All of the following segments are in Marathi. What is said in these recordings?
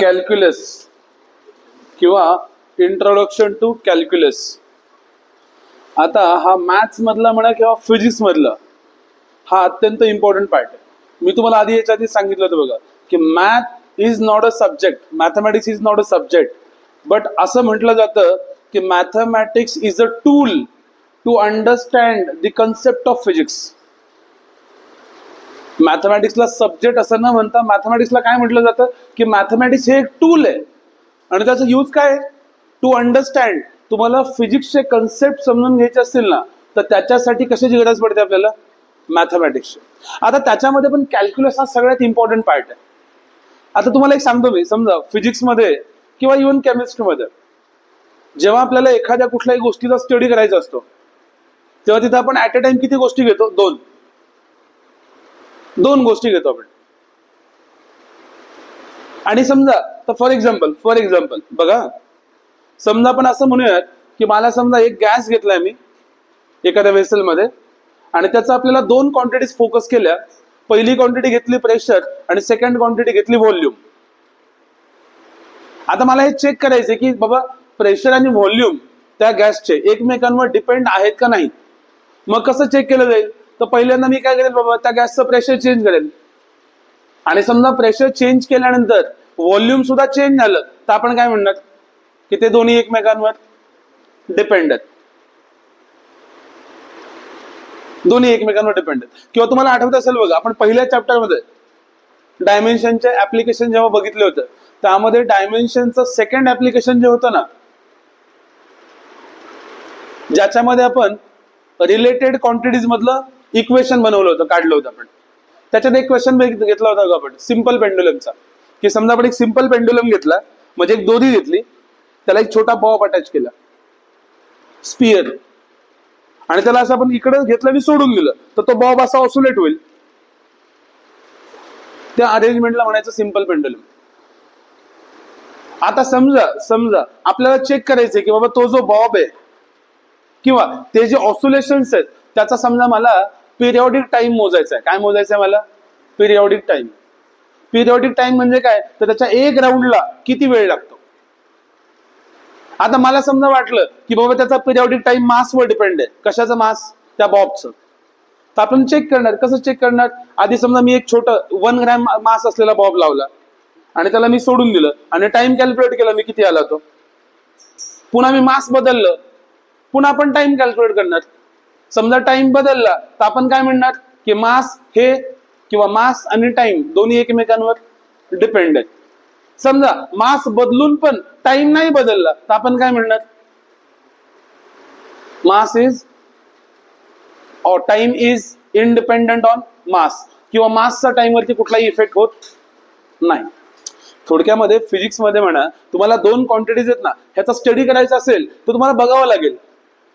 कॅल्क्युलस किंवा इंट्रोडक्शन टू कॅल्क्युलस. आता हा मॅथ्स मधला म्हणा किंवा फिजिक्स मधला हा अत्यंत इम्पॉर्टंट पार्ट आहे. मी तुम्हाला आधी याच्या आधी सांगितलं होतं बघा की math is not a subject, mathematics is not a subject, but असं म्हटलं जातं की mathematics is a tool to understand the concept of physics. मॅथमॅटिक्सला सब्जेक्ट असं न म्हणता मॅथमॅटिक्सला काय म्हटलं जातं की मॅथमॅटिक्स हे एक टूल आहे आणि त्याचा यूज काय टू अंडरस्टँड. तुम्हाला फिजिक्सचे कन्सेप्ट समजून घ्यायचे असतील ना तर त्याच्यासाठी कशाची गरज पडते आपल्याला, मॅथमॅटिक्सची. आता त्याच्यामध्ये पण कॅल्क्युलस हा सगळ्यात इम्पॉर्टंट पार्ट आहे. आता तुम्हाला एक सांगतो मी, समजा फिजिक्समध्ये किंवा इव्हन केमिस्ट्रीमध्ये जेव्हा आपल्याला एखाद्या कुठल्याही गोष्टीचा स्टडी करायचा असतो तेव्हा तिथे आपण ऍट अ टाइम किती गोष्टी घेतो, दोन गोष्टी घेतो आपण. आणि समजा तर फॉर एक्झाम्पल बघा, समजा आपण असं म्हणूयात की मला समजा एक गॅस घेतलाय मी एखाद्या वेसलमध्ये आणि त्याचा आपल्याला दोन क्वांटिटीज फोकस केल्या. पहिली क्वांटिटी घेतली प्रेशर आणि सेकंड क्वांटिटी घेतली व्हॉल्यूम. आता मला हे चेक करायचे की बाबा प्रेशर आणि व्हॉल्यूम त्या गॅसचे एकमेकांवर डिपेंड आहेत का नाही. मग कसं चेक केलं जाईल, तर पहिल्यांदा मी काय करेल बाबा त्या गॅसचं प्रेशर चेंज करेल आणि समजा प्रेशर चेंज केल्यानंतर व्हॉल्यूम सुद्धा चेंज झालं तर आपण काय म्हणणार की ते दोन्ही एकमेकांवर डिपेंड आहेत, किंवा तुम्हाला आठवत असेल बघा आपण पहिल्या चॅप्टरमध्ये डायमेन्शनचे ऍप्लिकेशन जेव्हा बघितले होतं त्यामध्ये डायमेन्शनचं सेकंड ऍप्लिकेशन जे होतं ना ज्याच्यामध्ये आपण रिलेटेड क्वांटिटीज मधलं इक्वेशन बनवलं होतं, काढलं होतं आपण. त्याच्यात एक क्वेश्चन घेतला होता आपण सिंपल पेंडुलमचा, की समजा आपण एक सिंपल पेंडुलम घेतला म्हणजे एक दोरी घेतली त्याला एक छोटा बॉब अटॅच केला स्पियर आणि त्याला असं आपण इकडे घेतलं आणि सोडून दिलं तर तो बॉब असा ऑसिलेट होईल. त्या अरेंजमेंटला म्हणायचं सिंपल पेंडुलम. आता समजा आपल्याला चेक करायचंय की बाबा तो जो बॉब आहे किंवा ते जे ऑसिलेशन्स आहेत त्याचा समजा मला पिरियॉडिक टाइम मोजायचा आहे. काय मोजायचं आहे मला, पिरियॉडिक टाइम. पिरियॉडिक टाइम म्हणजे काय, तर त्याच्या एक राऊंडला किती वेळ लागतो. आता मला समजा वाटलं की बाबा त्याचा पिरियॉडिक टाइम मासवर डिपेंड आहे. कशाचं मास, त्या बॉबचं. तर आपण चेक करणार, कसं चेक करणार, आधी समजा मी एक छोटं 1 ग्रॅम मास असलेला बॉब लावला आणि त्याला मी सोडून दिलं आणि टाइम कॅल्क्युलेट केला मी किती आला तो. पुन्हा मी मास बदललं, पुन्हा आपण टाइम कॅल्क्युलेट करणार. समजा टाइम बदलला तर आपण काय म्हणणार की मास हे किंवा मास आणि टाइम दोन्ही एकमेकांवर डिपेंड आहेत. समजा मास बदलून पण टाइम नाही बदलला तर आपण काय म्हणणार, मास इज और टाइम इज इंडिपेंडंट ऑन मास, किंवा मासचा टाइम वरती कुठलाही इफेक्ट होत नाही. थोडक्यामध्ये फिजिक्स मध्ये म्हणा तुम्हाला दोन क्वांटिटीज आहेत ना ह्याचा स्टडी करायचा असेल तर तुम्हाला बघावं लागेल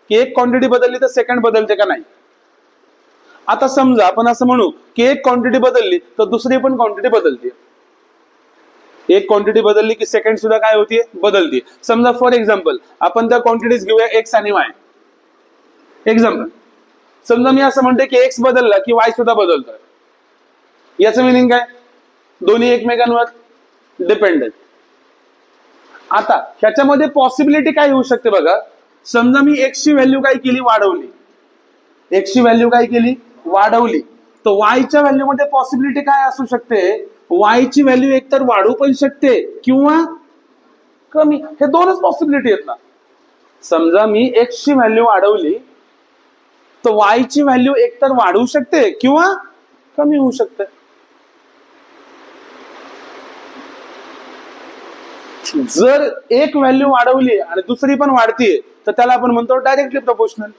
की एक क्वांटिटी बदलली तर सेकंड बदलते का नाही. आता समजा आपण असं म्हणू की एक क्वांटिटी बदलली तर दुसरी पण क्वांटिटी बदलते. एक क्वांटिटी बदलली की सेकंड सुद्धा काय होतीये, बदलते. समजा फॉर एक्झाम्पल आपण त्या क्वांटिटीज घेऊया एक्स आणि वाय. एक्झाम्पल समजा मी असं म्हणते की एक्स बदलला की वाय सुद्धा बदलतोय. याचं मिनिंग काय, दोन्ही एकमेकांवर डिपेंड आहेत. आता ह्याच्यामध्ये पॉसिबिलिटी काय होऊ शकते बघा, समजा मी एक्स ची व्हॅल्यू काय केली, वाढवली, तर वायच्या व्हॅल्यू मध्ये पॉसिबिलिटी काय असू शकते, वायची व्हॅल्यू एकतर वाढू पण शकते किंवा कमी. हे दोनच पॉसिबिलिटी आहेत ना. समजा मी एक्स ची व्हॅल्यू वाढवली तर वायची व्हॅल्यू एकतर वाढू शकते किंवा कमी होऊ शकते. जर एक व्हॅल्यू वाढवली आणि दुसरी पण वाढतीये तर त्याला आपण म्हणतो डायरेक्टली प्रोपोर्शनल.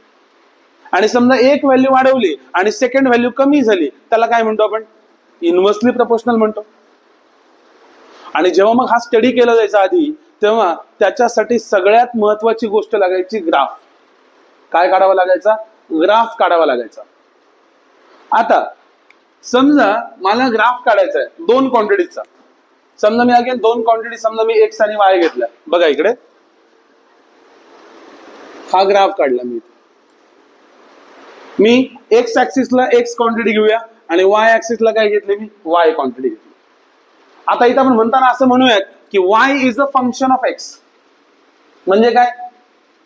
आणि समजा एक व्हॅल्यू वाढवली आणि सेकंड व्हॅल्यू कमी झाली त्याला काय म्हणतो आपण, इन्व्हर्सली प्रोपोर्शनल म्हणतो. आणि जेव्हा मग हा स्टडी केला जायचा आधी तेव्हा त्याच्यासाठी सगळ्यात महत्वाची गोष्ट लागायची ग्राफ. काय काढावा लागायचा, ग्राफ काढावा लागायचा. आता समजा मला ग्राफ काढायचा आहे दोन क्वांटिटीचा. समजा मी अगेन दोन क्वांटिटी, समजा मी एक्स आणि वाय घेतल्या. बघा इकडे हा ग्राफ काढला मी एक्स ऍक्सिसला एक्स क्वांटिटी घेऊया आणि वाय ऍक्सिसला काय घेतली मी, वाय क्वांटिटी घेतली. आता इथं आपण म्हणताना असं म्हणूयात की y is a function of x. म्हणजे काय,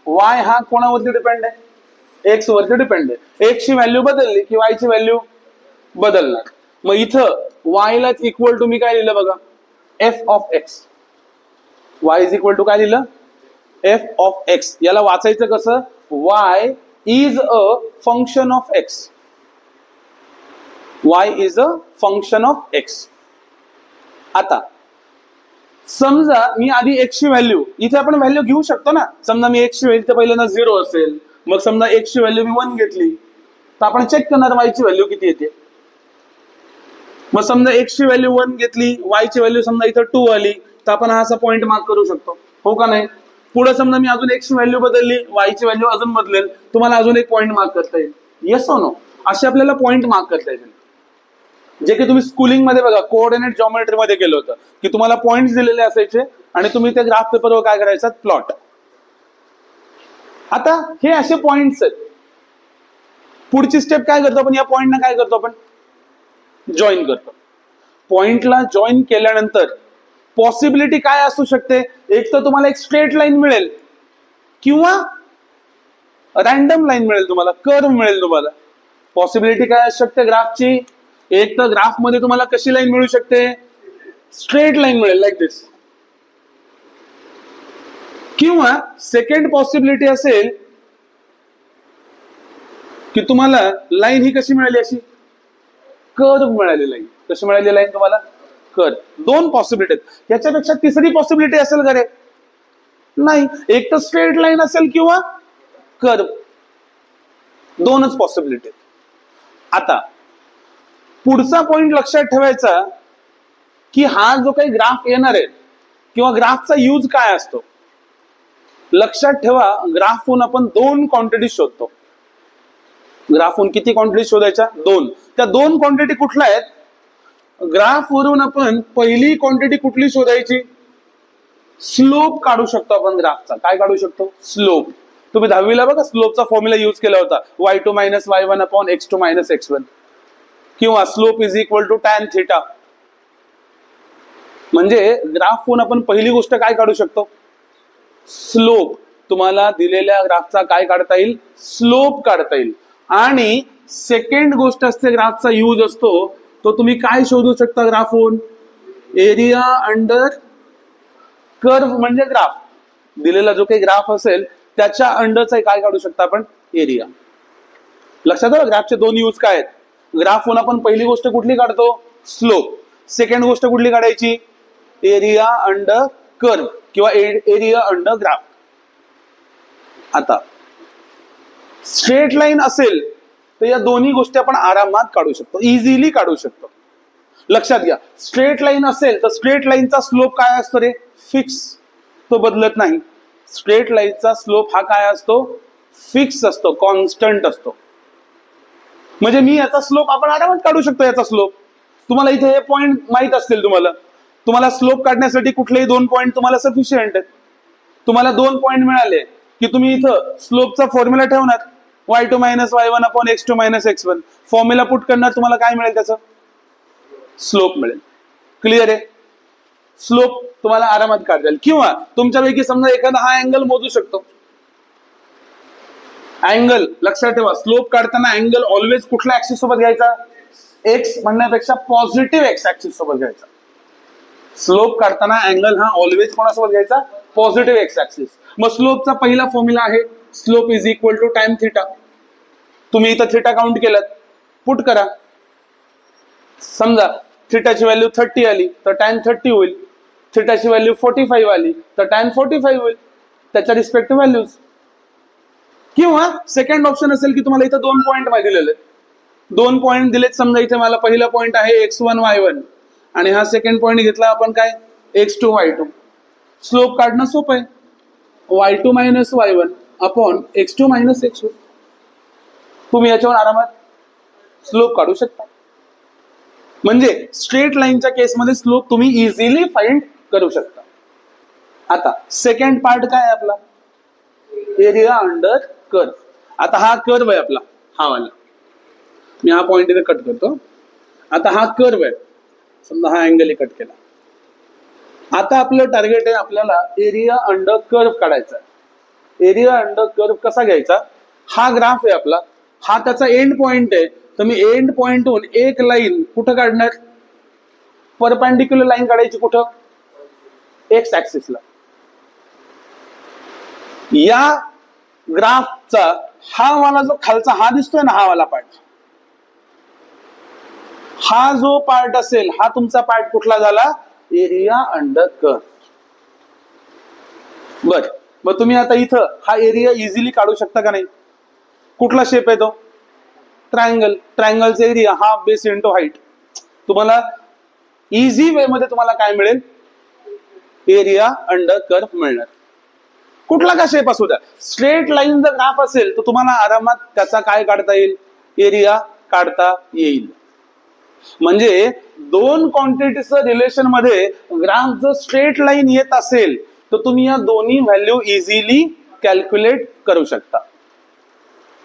y हा कोणावरती डिपेंड आहे, x वरती डिपेंड आहे. x ची व्हॅल्यू बदलली की y ची व्हॅल्यू बदलणार. मग इथं y ला इक्वल टू मी काय लिहिलं बघा, f of x. y is equal to काय लिहिलं, f ऑफ x. याला वाचायचं कसं, y is a function of x. y is a function of x. आता समजा मी आधी x ची व्हॅल्यू, इथे आपण व्हॅल्यू घेऊ शकतो ना. समजा मी x ची व्हॅल्यू तर पहिल्यांदा 0 असेल, मग समजा x ची व्हॅल्यू मी 1 घेतली तर आपण चेक करणार y ची व्हॅल्यू किती येते. मग समजा x ची व्हॅल्यू 1 घेतली, y ची व्हॅल्यू समजा इथं 2 आली, तर आपण हा असा पॉईंट मार्क करू शकतो, हो का नाही. पुढे समजा मी अजून x ची व्हॅल्यू बदलली, y ची व्हॅल्यू अजून बदलेल, तुम्हाला अजून एक पॉईंट मार्क करता येईल. येस और नो, असे आपल्याला पॉईंट मार्क करता येईल. जे की तुम्ही स्कूलिंग मध्ये बघा कोऑर्डिनेट जॉमेट्री मध्ये केलं होतं, की तुम्हाला पॉइंट्स दिलेले असायचे आणि तुम्ही ते ग्राफ पेपरवर काय करायचं, प्लॉट. आता हे असे पॉइंट्स आहेत. पुढची स्टेप काय करतो आपण, या पॉइंटना काय करतो आपण, जॉईन करतो. पॉइंटला जॉईन केल्यानंतर पॉसिबिलिटी काय असू शकते, एक तर तुम्हाला एक स्ट्रेट लाईन मिळेल किंवा रॅन्डम लाईन मिळेल, तुम्हाला कर्व मिळेल. तुम्हाला पॉसिबिलिटी काय असू शकते ग्राफची, एक तर ग्राफ मध्ये तुम्हाला कशी लाईन मिळू शकते, स्ट्रेट लाईन मिळेल लाईक दिस. किंवा सेकंड पॉसिबिलिटी असेल की तुम्हाला लाईन ही कशी मिळाली, अशी कर्व मिळाली लाईन. कशी मिळाली लाईन तुम्हाला, कर्व. दोन पॉसिबिलिटी आहेत. याच्यापेक्षा तिसरी पॉसिबिलिटी असेल का रे, नाही. एक तर स्ट्रेट लाईन असेल किंवा कर्व, दोनच पॉसिबिलिटी. आता पुढचा पॉइंट लक्षात ठेवायचा की हा जो काही ग्राफ येणार आहे किंवा ग्राफचा यूज काय असतो. लक्षात ठेवा, ग्राफहून आपण 2 क्वांटिटी शोधतो. ग्राफहून किती क्वांटिटी शोधायच्या, 2. त्या 2 क्वांटिटी कुठल्या आहेत, ग्राफवरून आपण पहिली क्वांटिटी कुठली शोधायची, स्लोप काढू शकतो आपण ग्राफचा. काय काढू शकतो, स्लोप. तुम्ही 10वीला बघा स्लोपचा फॉर्म्युला यूज केला होता, y2 minus y1 upon x2 minus x1, किंवा slope is equal to tan theta. म्हणजे ग्राफहून आपण पहिली गोष्ट काय काढू शकतो, स्लोप. तुम्हाला दिलेल्या ग्राफचा काय काढता येईल, स्लोप काढता येईल. आणि सेकंड गोष्ट असते ग्राफचा यूज असतो तो तुम्ही काय शोधू शकता ग्राफहून, एरिया अंडर कर्व. म्हणजे ग्राफ दिलेला जो काही ग्राफ असेल त्याच्या अंडरचा काय काढू शकता आपण, एरिया. लक्षात आलं, ग्राफचे 2 यूज काय आहेत. ग्राफहून आपण पहिली गोष्ट कुठली काढतो, स्लोप. सेकंड गोष्ट कुठली काढायची, एरिया अंडर कर्व किंवा एरिया अंडर ग्राफ. आता स्ट्रेट लाईन असेल तर या दोन्ही गोष्टी आपण आरामात काढू शकतो, इझिली काढू शकतो. लक्षात घ्या, स्ट्रेट लाईन असेल तर स्ट्रेट लाईनचा स्लोप काय असतो रे, फिक्स, तो बदलत नाही. स्ट्रेट लाईनचा स्लोप हा काय असतो, फिक्स असतो, कॉन्स्टंट असतो. म्हणजे मी याचा स्लोप आपण आरामात काढू शकतो. याचा स्लोप तुम्हाला इथे हे पॉइंट माहित असतील, तुम्हाला स्लोप काढण्यासाठी कुठलेही 2 पॉइंट तुम्हाला सफिशियंट आहेत. तुम्हाला 2 पॉइंट मिळाले की तुम्ही इथं स्लोपचा फॉर्म्युला ठेवणार, y2 minus y1 upon x2 minus x1. Formula put करणार, तुम्हाला काय मिळेल, त्याचं स्लोप मिळेल. क्लिअर आहे, स्लोप तुम्हाला आरामात काढता येईल. किंवा तुमच्यापैकी समजा एखादा हा अँगल मोजू शकतो. अँगल लक्षात ठेवा, स्लोप काढताना अँगल ऑलवेज कुठल्या ऍक्सिस सोबत घ्यायचा, एक्स म्हणण्यापेक्षा पॉझिटिव्ह एक्स ऍक्सिस सोबत घ्यायचा. स्लोप काढताना अँगल हा ऑलवेज कोणासोबत घ्यायचा, पॉझिटिव्ह एक्स ऍक्सिस. मग स्लोपचा पहिला फॉर्म्युला आहे slope is equal to tan theta. तुम्ही इथं थिटा काउंट केलं, पुट करा. समजा थिटाची व्हॅल्यू 30 आली तर टॅन 30 होईल. थिटाची व्हॅल्यू 45 आली तर टॅन 45 होईल, त्याच्या रिस्पेक्टिव्ह व्हॅल्यूज. किंवा सेकंड ऑप्शन असेल की तुम्हाला इथं 2 पॉइंट माहिती दिलेले, 2 पॉइंट दिलेत. समजा इथे मला पहिला पॉइंट आहे x1 y1 आणि हा सेकंड पॉइंट घेतला आपण काय, x2 y2. स्लोप काढणं सोपं आहे, y2 minus y1 upon x2 minus x1. तुम्ही याच्यावर आरामात स्लोप काढू शकता. म्हणजे स्ट्रेट लाईनच्या केसमध्ये स्लोप तुम्ही इझिली फाइंड करू शकता. आता सेकंड पार्ट काय आहे आपला, एरिया अंडर कर्व. आता हा कर्व आहे आपला, हा वाला. मी हा पॉइंट इथे कट करतो. आता हा कर्व आहे, समजा हा अँगल कट केला. आता आपलं टार्गेट आहे, आपल्याला एरिया अंडर कर्व काढायचा. एरिया अंडर कर्व कसा घ्यायचा? हा ग्राफ आहे आपला, हा त्याचा एंड पॉइंट आहे. तर मी एंड पॉइंटहून एक लाईन कुठं काढणार? परपेंडिक्युलर लाईन काढायची कुठं? एक्स ऍक्सिसला. या ग्राफचा हा वाला जो खालचा हा दिसतोय ना, हा वाला पार्ट, हा जो पार्ट असेल हा तुमचा पार्ट कुठला झाला? Area under curve. बर, मग तुम्ही आता इथं हा एरिया इझिली काढू शकता का नाही? कुठला शेप आहे तो? ट्रायंगल. ट्रायंगलचा एरिया हा बेस इंटू हाईट. तुम्हाला इझी वे मध्ये तुम्हाला काय मिळेल? एरिया अंडर कर्व मिळणार. कुठला का शेप असू द्या, स्ट्रेट लाईन जर ग्राफ असेल तर तुम्हाला आरामात त्याचा काय काढता येईल? एरिया काढता येईल. म्हणजे दोन क्वांटिटीचं रिलेशन मध्ये ग्राफ जर स्ट्रेट लाईन येत असेल तर तुम्ही या दोन्ही व्हॅल्यू इझिली कॅल्क्युलेट करू शकता.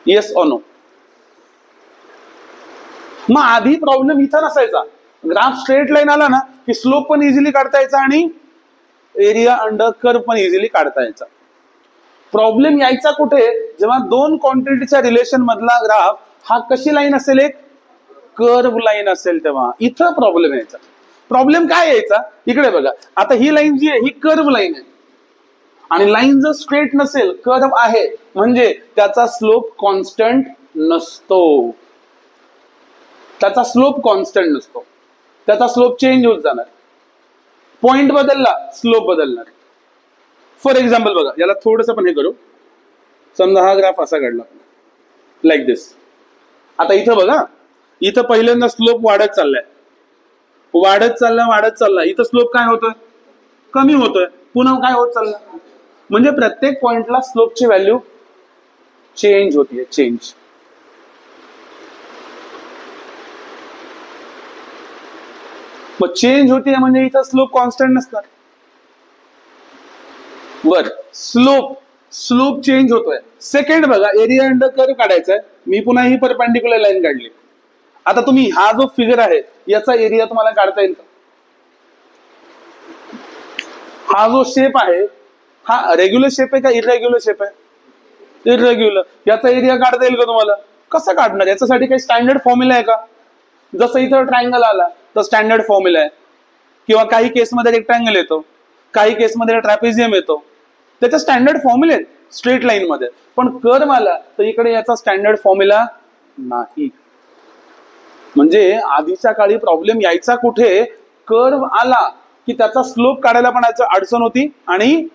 Yes or no? मग आधी प्रॉब्लेम इथं नसायचा. ग्राफ स्ट्रेट लाईन आला ना की स्लोप पण इझिली काढता यायचा आणि एरिया अंडर कर्व पण इझिली काढता यायचा. प्रॉब्लेम यायचा कुठे? जेव्हा दोन क्वांटिटीच्या रिलेशन मधला ग्राफ हा कशी लाईन असेल? एक कर्व लाईन असेल, तेव्हा इथं प्रॉब्लेम यायचा. प्रॉब्लेम काय यायचा? इकडे बघा, आता ही लाईन जी आहे ही कर्व लाईन आहे आणि लाईन जर स्ट्रेट नसेल, कर्व आहे, म्हणजे त्याचा स्लोप कॉन्स्टंट नसतो. त्याचा स्लोप कॉन्स्टंट नसतो, त्याचा स्लोप चेंज होत जाणार. पॉइंट बदलला, स्लोप बदलणार. फॉर एक्झाम्पल बघा, याला थोडंसं पण हे करू. समजा हा ग्राफ असा काढला लाईक दिस. आता इथं बघा, इथं पहिल्यांदा स्लोप वाढत चाललाय, वाढत चाललाय. इथं स्लोप काय होतोय? कमी होतोय. पुन्हा काय होत चाललं? म्हणजे प्रत्येक पॉइंटला स्लोपची व्हॅल्यू चेंज होतीये, चेंज. मग चेंज होतीये म्हणजे इथं स्लोप कॉन्स्टंट नसणार. बर, स्लोप चेंज होतोय. सेकंड बघा, एरिया अंडर कर्व काढायचा आहे. मी पुन्हा ही परपेंडिक्युलर लाईन काढली. आता तुम्ही हा जो फिगर आहे याचा एरिया तुम्हाला काढता येईल का? हा जो शेप आहे हा रेग्युलर शेप आहे का इरेग्युलर शेप आहे? इरेग्युलर. याचा एरिया काढता येईल का तुम्हाला? कसं काढणार? याच्यासाठी काही स्टँडर्ड फॉर्म्युला आहे का? जसं इथं ट्रायंगल आला तर स्टँडर्ड फॉर्म्युला आहे, किंवा काही केसमध्ये रेक्टँगल येतो, काही केसमध्ये ट्रॅपेझियम येतो, त्याचे स्टँडर्ड फॉर्म्युले आहेत स्ट्रेट लाईन मध्ये. पण कर्व आला तर इकडे याचा स्टँडर्ड फॉर्म्युला नाही. म्हणजे आधीच्या काळी प्रॉब्लेम यायचा कुठे? कर्व आला की त्याचा स्लोप काढायला पण अडचण होती आणि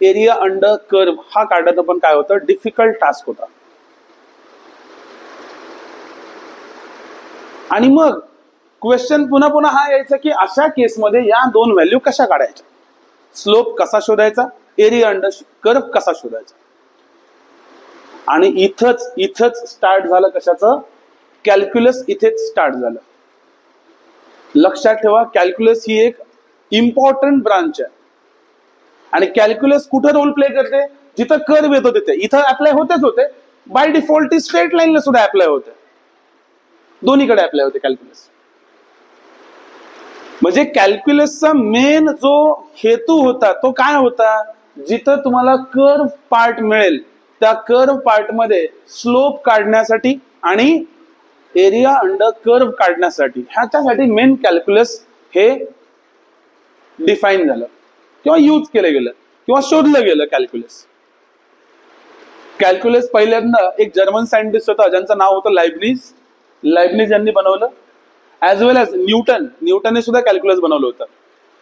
एरिया अंडर कर्व हा काढायचं पण काय होतं? डिफिकल्ट टास्क होता. आणि मग क्वेश्चन पुन्हा पुन्हा हा यायचा की अशा केसमध्ये या दोन व्हॅल्यू कशा काढायच्या? स्लोप कसा शोधायचा? एरिया अंडर कर्व कसा शोधायचा? आणि इथंच स्टार्ट झालं कशाचं? कॅल्क्युलस इथेच स्टार्ट झालं. लक्षात ठेवा, कॅल्क्युलस ही एक इम्पॉर्टंट ब्रांच आहे. आणि कॅल्क्युलस कुठे रोल प्ले करते? जिथं कर्व येतो तिथे. इथं अप्लाय होते, बाय डिफॉल्ट स्ट्रेट लाईनला सुद्धा अप्लाय होते, दोन्हीकडे अप्लाय होते कॅल्क्युलस. म्हणजे कॅल्क्युलसचा मेन जो हेतू होता तो काय होता? जिथं तुम्हाला कर्व पार्ट मिळेल त्या कर्व पार्ट मध्ये स्लोप काढण्यासाठी आणि एरिया अंडर कर्व काढण्यासाठी, ह्याच्यासाठी मेन कॅल्क्युलस हे डिफाईन झालं किंवा यूज केलं गेलं किंवा शोधलं गेलं. कॅल्क्युलस पहिल्यांदा एक जर्मन सायंटिस्ट होता ज्यांचं नाव होतं लायबनिज यांनी बनवलं. ऍज वेल एज न्यूटनने सुद्धा कॅल्क्युलस बनवलं होतं.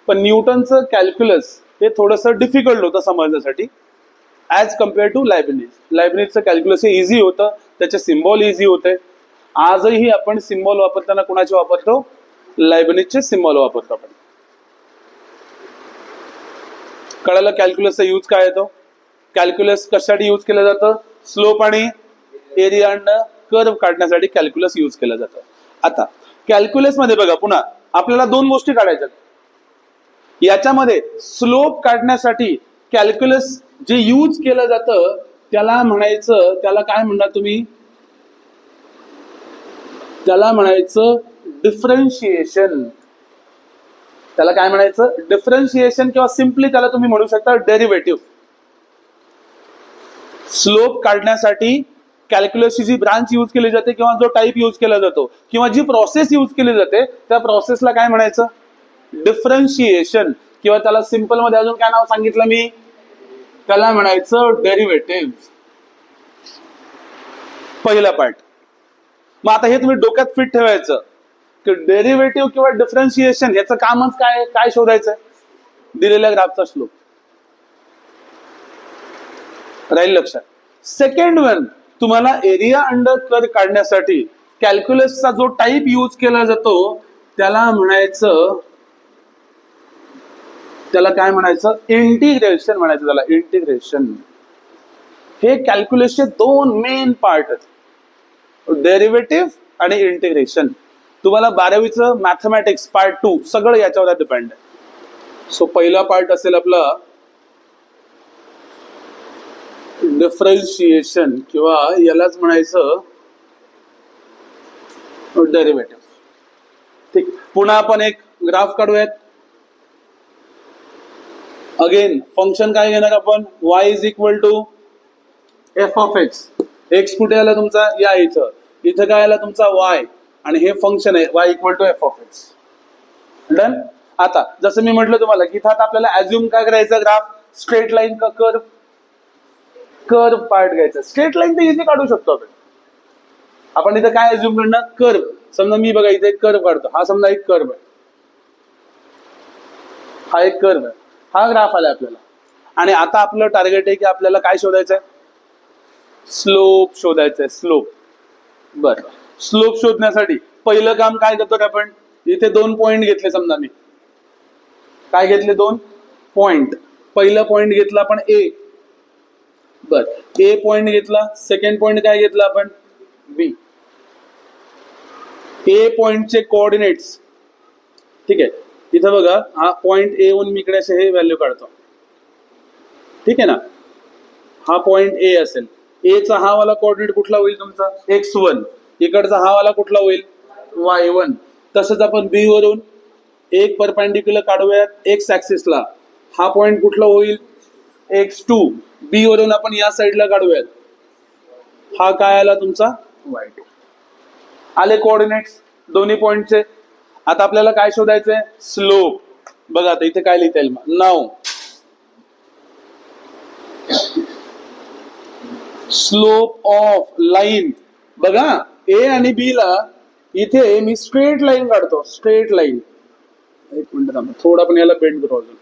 पण न्यूटनचं कॅल्क्युलस हे थोडंसं डिफिकल्ट होतं समजण्यासाठी ऍज कम्पेअर टू लायबनिजचं कॅल्क्युलस हे इझी होतं, त्याचे सिम्बॉल इझी होते. आजही आपण सिम्बॉल वापरताना कुणाचे वापरतो? लायबनिजचे सिम्बॉल वापरतो आपण. कळलं कॅल्क्युलसचा यूज काय येतो? कॅल्क्युलस कशासाठी यूज केलं जातं? स्लोप आणि एरिया अंडर कर्व काढण्यासाठी कॅल्क्युलस यूज केलं जातं. आता कॅल्क्युलस मध्ये बघा, पुन्हा आपल्याला दोन गोष्टी काढायच्या. याच्यामध्ये स्लोप काढण्यासाठी कॅल्क्युलस जे यूज केलं जातं त्याला काय म्हणणार तुम्ही? त्याला म्हणायचं डिफरन्शिएशन. त्याला काय म्हणायचं, डिफरन्शिएशन, किंवा सिम्पली त्याला तुम्ही म्हणू शकता डेरिव्हेटिव्ह. स्लोप काढण्यासाठी कॅल्क्युलसची जी ब्रांच यूज केली जाते किंवा जो टाईप यूज केला जातो किंवा जी प्रोसेस यूज केली जाते त्या प्रोसेसला काय म्हणायचं, डिफरन्शिएशन, किंवा त्याला सिंपल मध्ये अजून काय नाव सांगितलं मी, त्याला म्हणायचं डेरिव्हेटिव्ह. पहिला पार्ट. मग आता हे तुम्ही डोक्यात फिट ठेवायचं की डेरिव्हेटिव्ह किंवा डिफरन्शिएशन याचं कामच काय, काय शोधायचं, दिलेल्या ग्राफचा स्लोप. राहील लक्षात. सेकंड वन, तुम्हाला एरिया अंडर कर्व काढण्यासाठी कॅल्क्युलसचा जो टाईप यूज केला जातो त्याला म्हणायचं, त्याला काय म्हणायचं, इंटिग्रेशन म्हणायचं. त्याला इंटिग्रेशन. हे कॅल्क्युलसचे दोन मेन पार्ट आहेत, डेरिव्हेटिव्ह आणि इंटिग्रेशन. तुम्हाला 12वीचं मॅथमॅटिक्स पार्ट 2 सगळं याच्यावर डिपेंड आहे. सो पहिला पार्ट असेल आपला डिफरन्शिएशन किंवा यालाच म्हणायचं डेरिव्हेटिव्ह. ठीक. पुन्हा आपण एक ग्राफ काढूयात. अगेन फंक्शन काय घेणार आपण, y is equal to F of X. X कुठे आला तुमचा, या इथं. इथं काय आला तुमचा y, आणि हे फंक्शन आहे y equal to F of X. Done. आता जसं मी म्हटलं तुम्हाला की इथं आपल्याला ऍज्युम काय करायचं, ग्राफ स्ट्रेट लाईन का कर्व, कर्व पार्ट घ्यायचा. स्ट्रेट लाईन तर इझी काढू शकतो आपण. आपण इथं काय ऍज्युम करणार, कर्व. समजा मी बघा इथे एक कर्व काढतो, हा समजा एक कर्व आहे, हा एक कर्व आहे, हा ग्राफ आला आपल्याला. आणि आता आपलं टार्गेट आहे की आपल्याला काय शोधायचं आहे, स्लोप शोधायचं आहे. स्लोप. बरं. स्लोप शोधण्यासाठी पहिलं काम काय करतो आपण, इथे 2 पॉइंट घेतले. समजा मी काय घेतले, 2 पॉइंट. पहिला पॉइंट घेतला आपण ए. बर, ए पॉइंट घेतला. सेकंड पॉइंट काय घेतला आपण, बी. ए पॉइंटचे कोऑर्डिनेट्स. ठीक आहे. इथं बघा हा पॉइंट ए वन मी इकडे असे हे व्हॅल्यू काढतो. ठीक आहे ना. हा पॉइंट ए असेल. ए चा हा वाला कोऑर्डिनेट कुठला होईल तुमचा, x1. इकडचा हा वाला कुठला होईल, y1. तसंच आपण बी वरून एक परपेंडिक्युलर काढूयात एक्स ऍक्सिसला. हा पॉइंट कुठला होईल, x2. बी वरून आपण या साईडला काढूयात. हा काय आला तुमचा, y2. आले कोऑर्डिनेट्स दोन्ही पॉइंटचे. आता आपल्याला काय शोधायचंय, स्लोप. बघा आता इथे काय लिहिता येईल, नाव स्लोप ऑफ लाईन. बघा ए आणि बी ला इथे मी स्ट्रेट लाईन काढतो. Straight line. एक मिनिट थांबा, थोडा पण याला बेंड करू अजून.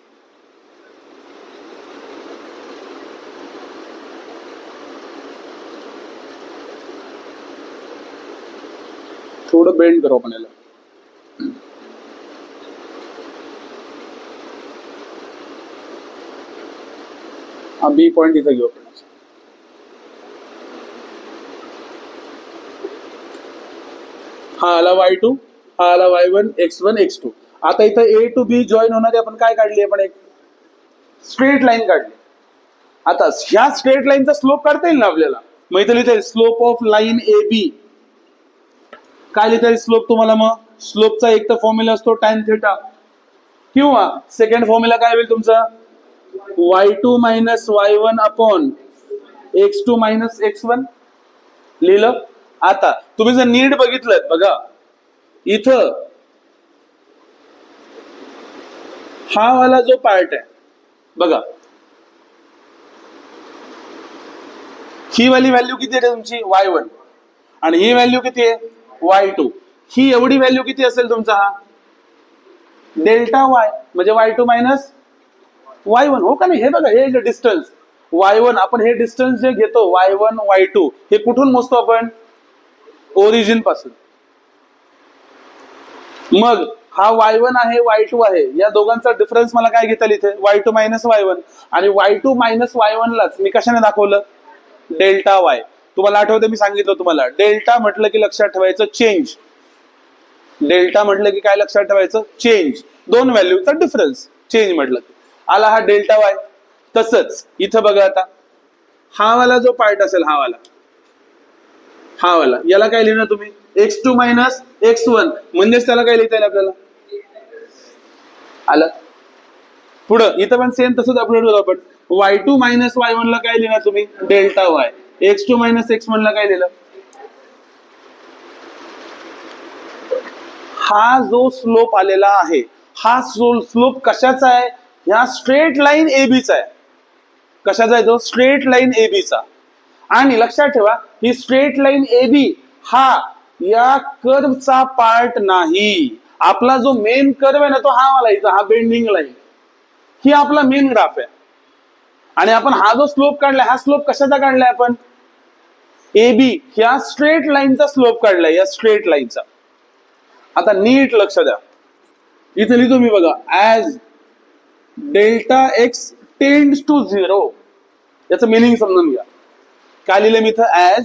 थोडं बेंड करू आपण याला. हा बी पॉइंट इथं घेऊ आपण. हा आला y2, हा आला y1, x1, x2. आता इथं ए टू बी जॉईन होणारी आपण काय काढली, आपण एक स्ट्रेट लाईन काढली. आता ह्या स्ट्रेट लाईनचा स्लोप काढता येईल ना आपल्याला. मग इथं लिहिता येईल slope of line A B. काय लिहिता येईल स्लोप तुम्हाला, मग स्लोपचा एक तर फॉर्म्युला असतो टॅन थिटा, किंवा सेकंड फॉर्म्युला काय होईल तुमचा, y2 minus y1 upon x2 minus x1. लिहिलं. आता तुम्ही जर नीट बघितलं, बघा इथं हा वाला जो पार्ट आहे बघा, ही वाली व्हॅल्यू किती आहे तुमची, y1, आणि ही व्हॅल्यू किती आहे, y2. ही एवढी व्हॅल्यू किती असेल तुमचा, हा डेल्टा y, म्हणजे y2 मायनस y1. हो का नाही. हे बघा हे जे डिस्टन्स y1, आपण हे डिस्टन्स जे घेतो y1 y2, हे कुठून मोजतो आपण, ओरिजिन पासून. मग हा y1 आहे, y2 आहे, या दोघांचा डिफरन्स मला काय घेता येईल इथे, y2 मायनस y1. आणि y2 मायनस y1 लाच मी कशाने दाखवलं, डेल्टा y. तुम्हाला आठवतं मी सांगितलं तुम्हाला, डेल्टा म्हटलं की लक्षात ठेवायचं चेंज. डेल्टा म्हटलं की काय लक्षात ठेवायचं, चेंज. दोन व्हॅल्यूचा डिफरन्स, चेंज म्हटलं की आला हा डेल्टा y. तसंच इथं बघा आता हा वाला जो पार्ट असेल, हा वाला याला काय लिहिणार तुम्ही, x2 मायनस x1. म्हणजेच त्याला काय लिहिता येईल आपल्याला, आलं. पुढं इथं पण सेम तसंच अपडेट होतं आपण. y2 मायनस y1 ला काय लिहिणार तुम्ही? Delta y. x2 minus x1 ला काय लिहिलं? हा जो स्लोप आलेला आहे, हा स्लोप कशाचा आहे? ह्या स्ट्रेट लाईन एबीचा आहे. कशाचा आहे तो? स्ट्रेट लाईन एबीचा. आणि लक्षात ठेवा, ही स्ट्रेट लाईन एबी हा या कर्वचा पार्ट नाही. आपला जो मेन कर्व आहे ना, तो हा वाला इथं, हा बेंडिंग लाईन, ही आपला मेन ग्राफ आहे. आणि आपण हा जो स्लोप काढलाय, हा स्लोप कशाचा काढलाय आपण? एबी ह्या स्ट्रेट लाईनचा स्लोप काढलाय, या स्ट्रेट लाईनचा. आता नीट लक्ष द्या, इथे लिहितो मी बघा, as delta x tends to 0. याचं मिनिंग समजून घ्या. काय लिहिलं मी इथं? ऍज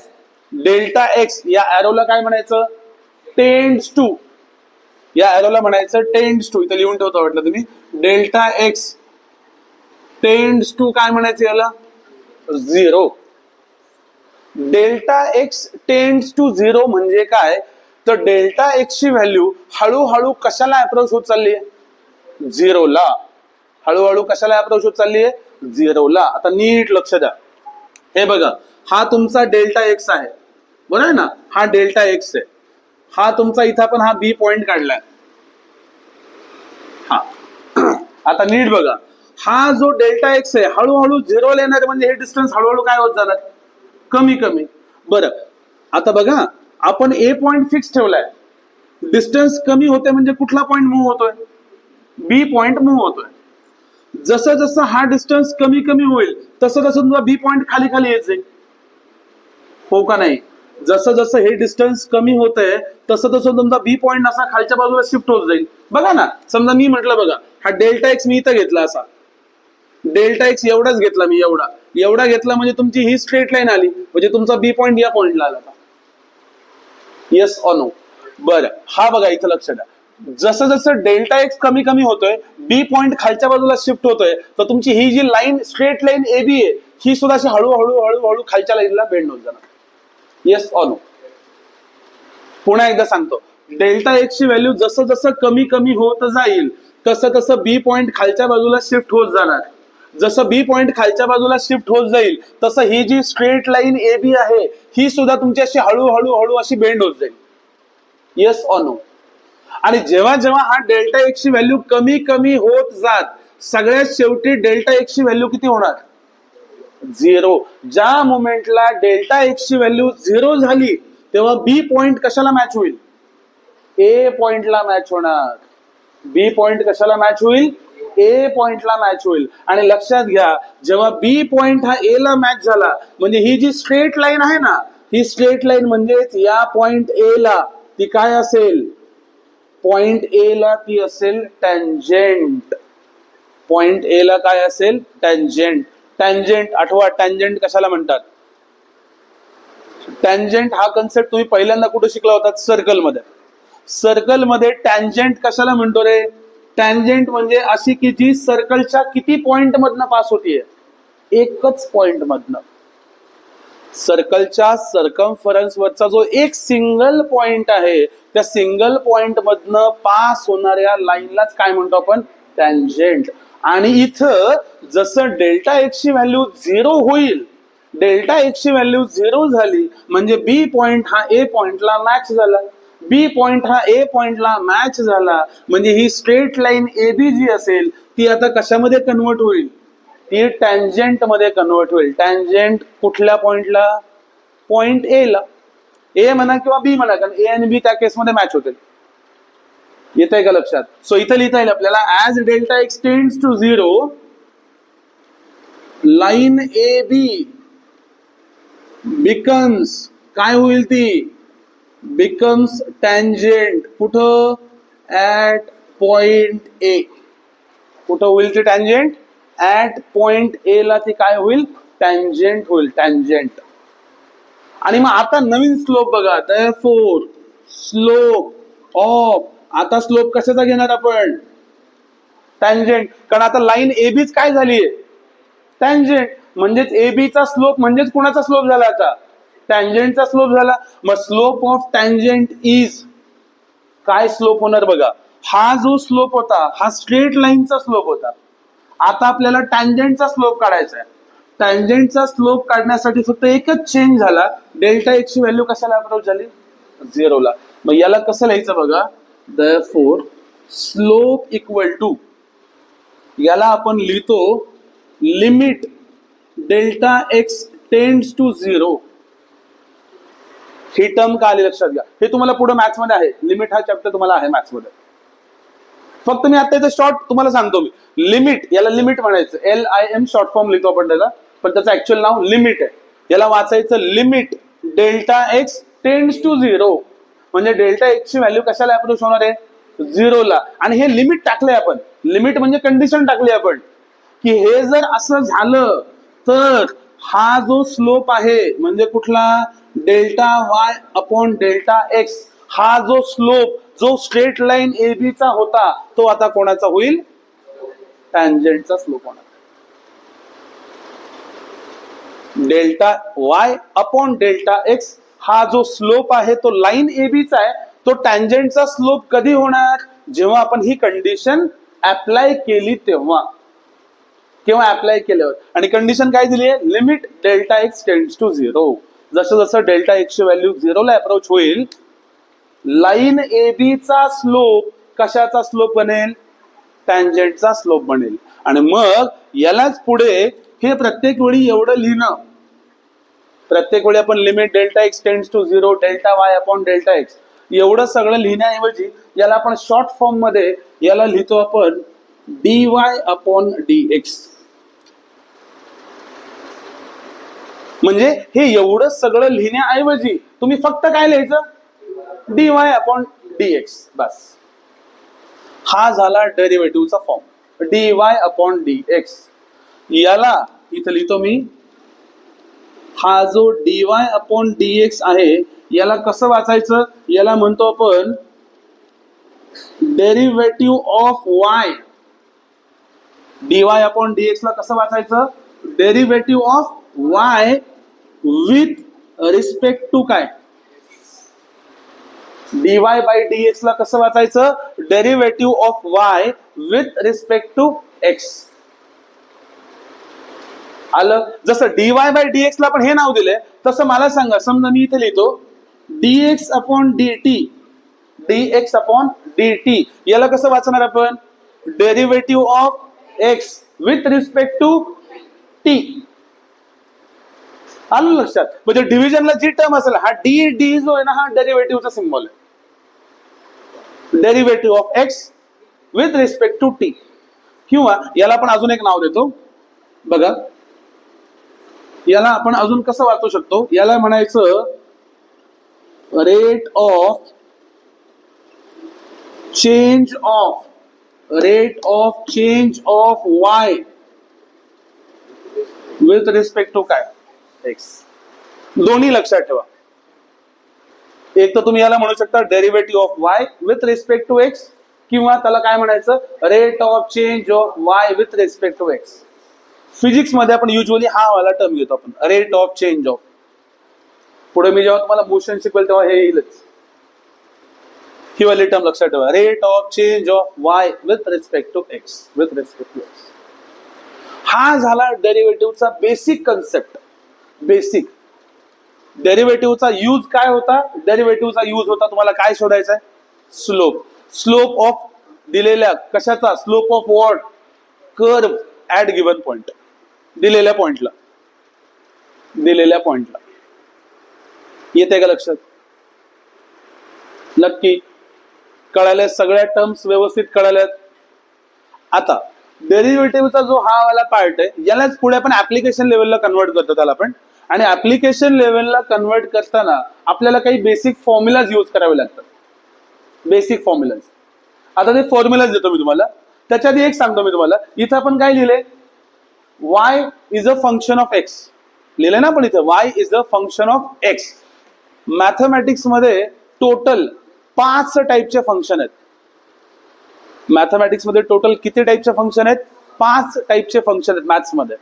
डेल्टा एक्स, या ऍरोला काय म्हणायचं? Tends to. या ऍरोला म्हणायचं टेंड्स टू. इथं लिहून ठेवतो वाटलं तुम्ही. डेल्टा एक्स टेंड्स टू काय म्हणायचं याला? 0. डेल्टा एक्स टेंड्स टू 0 म्हणजे काय? तर डेल्टा एक्स ची व्हॅल्यू हळूहळू कशाला अप्रोच होत चालली आहे? 0 ला. हळूहळू कशाला अप्रोच होत चालली आहे? 0 ला. आता नीट लक्ष द्या. हे बघा, हा तुमचा डेल्टा एक्स आहे, बरोबर आहे ना? हा डेल्टा एक्स आहे. हा तुमचा इथं पण हा बी पॉइंट काढलाय. हा आता नीट बघा, हा जो डेल्टा एक्स आहे हळूहळू 0 ला येणार, म्हणजे हे डिस्टन्स हळूहळू काय होत जाणार? कमी कमी. बरं, आता बघा, आपण ए पॉइंट फिक्स ठेवलाय. डिस्टन्स कमी होते म्हणजे कुठला पॉइंट मूव्ह होतोय? बी पॉइंट मूव्ह होतोय. जसं जसं हा डिस्टन्स कमी कमी होईल तसं तसं तुमचा बी पॉइंट खाली खाली येत जाईल. हो का नाही? जसं जसं हे डिस्टन्स कमी होतंय तसं तसं तुमचा बी पॉइंट असा खालच्या बाजूला शिफ्ट होत जाईल. बघा ना, समजा मी म्हटलं बघा, हा डेल्टा एक्स मी इथं घेतला, असा डेल्टा एक्स एवढाच घेतला मी, एवढा घेतला म्हणजे तुमची ही स्ट्रेट लाईन आली, म्हणजे तुमचा बी पॉइंट या पॉइंटला आला. Yes or no? बरं, हा बघा इथं लक्ष द्या, जसं जसं डेल्टा एक्स कमी कमी होतोय, बी पॉइंट खालच्या बाजूला शिफ्ट होतोय, तर तुमची ही जी लाईन स्ट्रेट लाईन एबी आहे ही सुद्धा अशी हळूहळू हळूहळू खालच्या लाईनला बेंड होत जाणार. Yes or no? पुन्हा एकदा सांगतो, डेल्टा एक्स ची व्हॅल्यू जसं जसं कमी कमी होत जाईल तसं तसं बी पॉइंट खालच्या बाजूला शिफ्ट होत जाणार. जसं बी पॉइंट खालच्या बाजूला शिफ्ट होत जाईल तसं ही जी स्ट्रेट लाईन एबी आहे ही सुद्धा तुमची अशी हळूहळू हळू अशी बेंड होत जाईल. Yes or no? आणि जेव्हा जेव्हा हा डेल्टा एक्स ची व्हॅल्यू कमी कमी होत जात, सगळ्यात शेवटी डेल्टा एक्स ची व्हॅल्यू किती होणार? 0. ज्या मोमेंटला डेल्टा एक्स ची व्हॅल्यू 0 झाली तेव्हा बी पॉइंट कशाला मॅच होईल? ए पॉइंटला मॅच होणार. बी पॉइंट कशाला मॅच होईल? ए पॉइंटला मॅच होईल. आणि लक्षात घ्या, जेव्हा बी पॉइंट हा ए ला मॅच झाला म्हणजे ही जी स्ट्रेट लाईन आहे ना, ही स्ट्रेट लाईन म्हणजेच या पॉइंट ए ला ती काय असेल? पॉइंट ए ला ती असेल टँजेंट. पॉइंट ए ला काय असेल? टँजेंट. टँजेंट आठवा, टँजेंट कशाला म्हणतात? टँजेंट हा कन्सेप्ट तुम्ही पहिल्यांदा कुठे शिकला होता? सर्कलमध्ये. सर्कलमध्ये टँजेंट कशाला म्हणतो रे? टँजेंट म्हणजे अशी की जी सर्कलच्या किती पॉइंट मधनं पास होतीये? एकच पॉइंट मधनं. सर्कलच्या सर्कम्फरन्स वरचा जो एक सिंगल पॉइंट आहे त्या सिंगल पॉइंट मधनं पास होणाऱ्या लाईनलाच काय म्हणतो आपण? टँजेंट. आणि इथं जसं डेल्टा एक्स ची व्हॅल्यू 0 होईल, डेल्टा एक्स ची व्हॅल्यू 0 झाली म्हणजे बी पॉइंट हा ए पॉइंटला मॅच झाला. बी पॉइंट हा ए पॉइंटला मॅच झाला म्हणजे ही स्ट्रेट लाईन एबी जी असेल ती आता कशामध्ये कन्वर्ट होईल? ती टँजेंट मध्ये कन्वर्ट होईल. टँजेंट कुठल्या पॉइंटला? पॉइंट ए ला. ए म्हणा किंवा बी म्हणा, कारण ए आणि बी त्या केसमध्ये मॅच होतील. येत आहे का लक्षात? सो इथं लिहिता येईल आपल्याला, as delta x tends to 0 line A B becomes, काय होईल ती? Becomes tangent. कुठं? At point A. कुठं होईल ती टँजेंट? ऍट पॉइंट ए ला ती काय होईल? टँजेंट होईल. टँजेंट. आणि मग आता नवीन स्लोप बघा, therefore स्लोप ऑफ, आता स्लोप कशाचा घेणार आपण? टँजेंट. कारण आता लाईन एबीच काय झालीये? टँजेंट. म्हणजेच एबीचा स्लोप म्हणजेच कुणाचा स्लोप झाला? आता टँजेंटचा स्लोप झाला. मग स्लोप ऑफ टँजेंट इज काय स्लोप होणार बघा? हा जो स्लोप होता हा स्ट्रेट लाईनचा स्लोप होता. आता आपल्याला टँजंटचा स्लोप काढायचा आहे. टँजंटचा स्लोप काढण्यासाठी फक्त एकच चेंज झाला, डेल्टा एक्स ची व्हॅल्यू कशाला अप्रोच झाली? 0 ला. मग याला कसं लिहायचं बघा, देअरफॉर स्लोप इक्वल टू, याला आपण लिहितो limit delta x tends to 0. ही टर्म का आली लक्षात घ्या, हे तुम्हाला पुढे मॅथ्स मध्ये आहे. लिमिट हा चॅप्टर तुम्हाला आहे मॅथ्स मध्ये. फक्त मी आता शॉर्ट तुम्हाला सांगतो. मी लिमिट, याला लिमिट म्हणायचं, LIM शॉर्ट फॉर्म लिहितो आपण त्याला, पण त्याचं ऍक्च्युअल नाव लिमिट आहे. याला वाचायचं limit delta x tends to 0. म्हणजे डेल्टा एक्स ची व्हॅल्यू कशाला अप्रोच होणार आहे? 0 ला. आणि हे लिमिट टाकलंय आपण. लिमिट म्हणजे कंडिशन टाकली आपण की हे जर असं झालं तर हा जो स्लोप आहे म्हणजे कुठला, delta Y upon delta x, हा जो स्लोप जो स्ट्रेट लाईन AB चा होता तो आता कोणाचा होईल? टँजंटचा स्लोप होणार. Delta Y upon delta x हा जो स्लोप आहे तो लाईन AB चा आहे, तो टँजंटचा स्लोप कधी होणार? जेव्हा आपण ही कंडिशन अप्लाय केली तेव्हा, किंवा अप्लाय केल्यावर. आणि कंडिशन काय दिली आहे? Limit delta x tends to 0. जसं जसं डेल्टा एक्स ची व्हॅल्यू 0 ला अप्रोच होईल, लाईन AB चा स्लोप कशाचा स्लोप बनेल? टँजंटचा स्लोप बनेल. आणि मग यालाच पुढे हे प्रत्येक वेळी एवढं लिहिणं, प्रत्येक वेळी आपण limit delta x tends to 0 delta Y upon delta X एवढं सगळं लिहिण्याऐवजी याला आपण शॉर्ट फॉर्म मध्ये याला लिहितो आपण dy अपॉन dx. म्हणजे हे एवढं सगळं लिहिण्याऐवजी तुम्ही फक्त काय लिहायचं? dy अपॉन dx बस. हा झाला डेरिव्हेटिव्हचा फॉर्म, dy अपॉन dx. याला इथं लिहितो मी, हा जो dy अपॉन dx आहे याला कसं वाचायचं? याला म्हणतो आपण derivative of y. dy upon dx ला कसं वाचायचं? Derivative of y with respect to काय? dy बाय dx ला कसं वाचायचं? Derivative of y with respect to x. आलं? जसं dy बाय dx ला पण हे नाव दिलंय, तसं मला सांगा, समजा मी इथे लिहितो dx upon dt, dx upon dt, याला कसं वाचणार आपण? Derivative of x with respect to t. आलं लक्षात? म्हणजे डिव्हिजनला जी टर्म असेल, हा डी जो आहे ना, हा डेरिव्हेटिव्हचा सिम्बॉल आहे. Derivative of x with respect to t. किंवा याला आपण अजून एक नाव देतो बघा, याला आपण अजून कसं वाचू शकतो? याला म्हणायचं rate of change of y with respect to काय? x. दोन्ही लक्षात ठेवा. एक तर तुम्ही याला म्हणू शकता derivative of y with respect to x, किंवा त्याला काय म्हणायचं? Rate of change of y with respect to x. Physics मध्ये आपण युजली हा वाला टर्म घेतो आपण, रेट ऑफ चेंज ऑफ. पुढे मी जेव्हा तुम्हाला मोशन शिकवेल तेव्हा हे येईलच. ही वाली टर्म लक्षात ठेवा, rate of change of y with respect to x. With respect to x. हा झाला डेरिव्हेटिव्हचा बेसिक कन्सेप्ट. बेसिक डेरिव्हेटिव्हचा यूज काय होता? डेरिव्हेटिव्हचा यूज होता तुम्हाला काय शोधायचं आहे? स्लोप. स्लोप ऑफ दिलेल्या कशाचा? Slope of what? Curve at given point. दिलेल्या पॉइंटला येते का लक्षात? नक्की कळाल्या? सगळ्या टर्म्स व्यवस्थित कळाल्यात? आता डेरिव्हेटिव्हचा जो हा वाला पार्ट आहे यालाच पुढे आपण ऍप्लिकेशन लेवलला कन्वर्ट करतो त्याला आपण. आणि ऍप्लिकेशन लेवलला कन्वर्ट करताना आपल्याला काही बेसिक फॉर्म्युलाज यूज करावे लागतात. Basic formulas. आता ते फॉर्म्युलाज देतो मी तुम्हाला. त्याच्या आधी एक सांगतो मी तुम्हाला, इथं आपण काय लिहिलंय? y is a function of x. लिहिलंय ना आपण इथं, y is a function of x. Mathematics मध्ये टोटल 5 टाईपचे फंक्शन आहेत. मॅथमॅटिक्स मध्ये टोटल किती टाईपचे फंक्शन आहेत? 5 टाईपचे फंक्शन आहेत मॅथ्स मध्ये.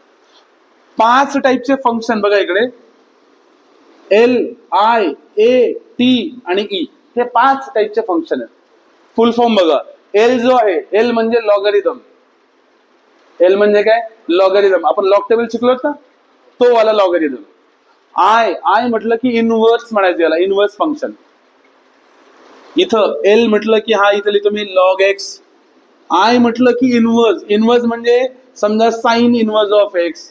5 टाईपचे फंक्शन बघा इकडे, L, I, A, T आणि E. हे 5 टाईपचे फंक्शन आहेत. फुल फॉर्म बघा, एल जो आहे, एल म्हणजे लॉगरिथम. एल म्हणजे काय? लॉगरिथम. आपण लॉग टेबल शिकलो ना, तो वाला लॉगरिथम. आय, आय म्हटलं की इनव्हर्स म्हणायचं याला, इनव्हर्स फंक्शन. इथं एल म्हटलं की हा इथं लिहितो मी लॉग एक्स. आय म्हटलं की इनव्हर्स, इनव्हर्स म्हणजे समजा साइन इनव्हर्स ऑफ एक्स,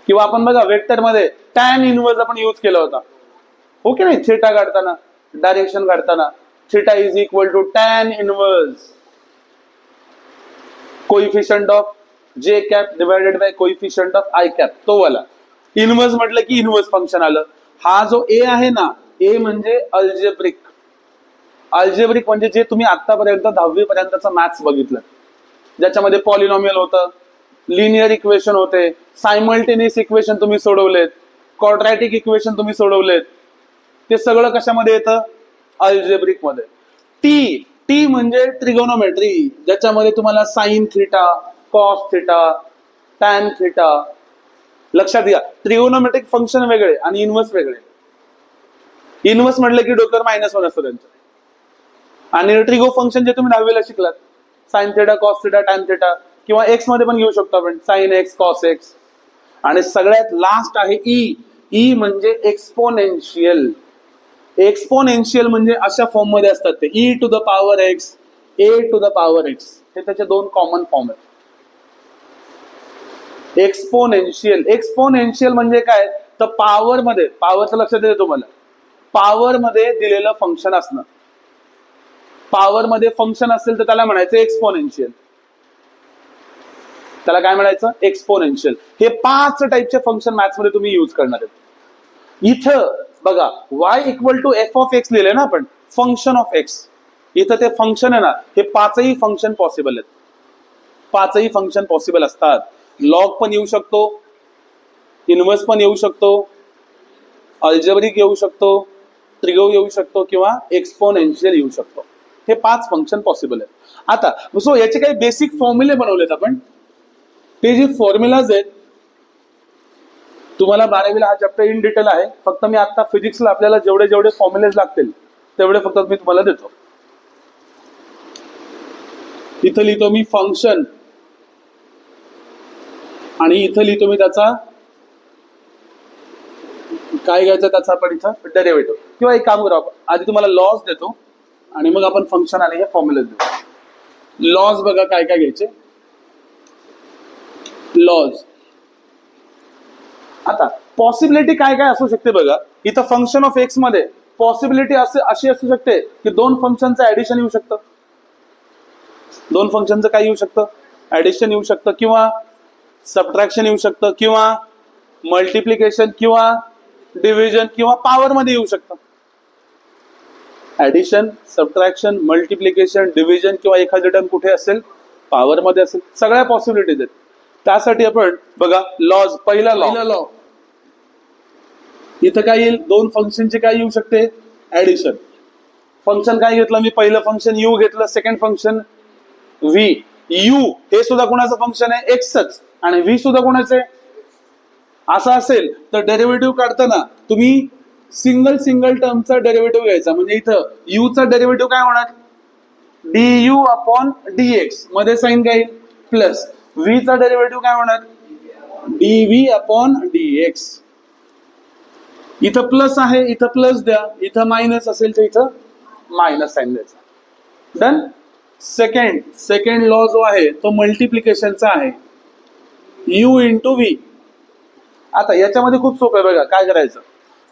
किंवा आपण बघा वेक्टर मध्ये टॅन इनव्हर्स आपण यूज केला होता, हो की नाही? थिटा काढताना, डायरेक्शन काढताना, theta is equal to tan inverse coefficient of J cap divided by coefficient of I cap, तो वाला. इनव्हर्स म्हटलं की इनव्हर्स फंक्शन आलं. हा जो ए आहे ना, ए म्हणजे अल्जेब्रिक. अल्जेब्रिक म्हणजे जे तुम्ही आतापर्यंत 10वी पर्यंतचं मॅथ्स बघितलं, ज्याच्यामध्ये पॉलिनॉमियल होतं, लिनियर इक्वेशन होते, सायमल्टेनियस इक्वेशन तुम्ही सोडवलेत, क्वाड्रॅटिक इक्वेशन तुम्ही सोडवलेत, ते सगळं कशामध्ये येतं? अल्जेब्रिक मध्ये. टी, टी म्हणजे ट्रिगोनोमेट्री, ज्याच्यामध्ये तुम्हाला sine theta, cos theta, tan theta. लक्षात घ्या, ट्रिगोनोमेट्रिक फंक्शन वेगळे आणि इनव्हर्स वेगळे. इनव्हर्स म्हटलं की डोक्यावर -1 असतं त्यांचं. आणि ट्रिगो फंक्शन जे तुम्ही 10वीला शिकलात, sine theta, cos theta, tan theta, किंवा एक्स मध्ये पण घेऊ शकतो आपण, साइन एक्स, कॉस एक्स. आणि सगळ्यात लास्ट आहे ई. ई म्हणजे एक्सपोनेन्शियल. एक्सपोनेन्शियल म्हणजे अशा फॉर्म मध्ये असतात ते, e to the power x, a to the power x, हे त्याचे 2 कॉमन फॉर्म आहेत. एक्सपोनेन्शियल, एक्सपोनेन्शियल म्हणजे काय? तर पॉवर मध्ये, पॉवरचं लक्षात येतं तुम्हाला, पॉवर मध्ये दिलेलं फंक्शन असणं. पॉवर मध्ये फंक्शन असेल तर त्याला म्हणायचं एक्सपोनेन्शियल. त्याला काय म्हणायचं? एक्सपोनेन्शियल. हे 5 टाईपचे फंक्शन मॅथ्स मध्ये तुम्ही यूज करणार आहेत. इथं बघा, y equal to F of x लिहिले ना आपण, फंक्शन ऑफ एक्स. इथं ते फंक्शन आहे ना, हे 5ही फंक्शन पॉसिबल आहेत. 5ही फंक्शन पॉसिबल असतात. लॉग पण येऊ शकतो, इनव्हर्स पण येऊ शकतो, अल्जेब्रिक येऊ शकतो, ट्रिगो येऊ शकतो, किंवा एक्सपोनेन्शियल येऊ शकतो. हे 5 फंक्शन पॉसिबल आहेत. आता सो याचे काही बेसिक फॉर्म्युले बनवलेत आपण. ते जे फॉर्म्युलाज आहेत, तुम्हाला 12वीला हा चॅप्टर इन डिटेल आहे. फक्त मी आता फिजिक्सला आपल्याला जेवढे जेवढे फॉर्म्युलेज लागतील तेवढे फक्त मी तुम्हाला देतो. इथं लिहितो मी फंक्शन, आणि इथं लिहितो मी त्याचा काय घ्यायचं, त्याचा आपण इथं डेरिव्हेटिव्ह. किंवा एक काम करू आपण, आधी तुम्हाला लॉज देतो आणि मग आपण फंक्शन आणि हे फॉर्म्युलेज देतो. लॉज बघा काय काय घ्यायचे. लॉज, आता पॉसिबिलिटी काय काय असू शकते बघा. इथं फंक्शन ऑफ एक्स मध्ये पॉसिबिलिटी अशी असू शकते की 2 फंक्शनचं ऍडिशन येऊ शकतं. 2 फंक्शनचं काय येऊ शकतं? ऍडिशन येऊ शकतं, किंवा सबट्रॅक्शन येऊ शकतं, किंवा मल्टिप्लिकेशन, किंवा डिव्हिजन, किंवा पॉवर मध्ये येऊ शकतं. ऍडिशन, सबट्रॅक्शन, मल्टिप्लिकेशन, डिव्हिजन, किंवा एखादी टर्म कुठे असेल? पॉवर मध्ये असेल. सगळ्या पॉसिबिलिटीज आहेत. त्यासाठी आपण बघा लॉज, पहिला लॉ, इथं काय येईल? 2 फंक्शनचे काय येऊ शकते? ऍडिशन. फंक्शन काय घेतलं मी? पहिलं फंक्शन यू घेतलं, सेकंड फंक्शन व्ही. यू हे सुद्धा कोणाचं फंक्शन आहे? एक्सच, आणि व्ही सुद्धा कोणाचं आहे? असं असेल तर डेरिव्हेटिव्ह काढताना तुम्ही सिंगल टर्मचा डेरिव्हेटिव्ह घ्यायचा. म्हणजे इथं यू चा डेरिव्हेटिव्ह काय होणार? du अपॉन dx, मध्ये साइन काय येईल? प्लस. व्ही चा डेरिव्हेटिव्ह काय होणार? dv upon dx. इथं प्लस आहे, इथं प्लस द्या, इथं मायनस असेल तर इथं मायनस साइन द्यायचा. डन. सेकंड लॉ जो आहे तो मल्टिप्लिकेशनचा आहे, u इंटू व्ही. आता याच्यामध्ये खूप सोपं आहे बघा. काय करायचं?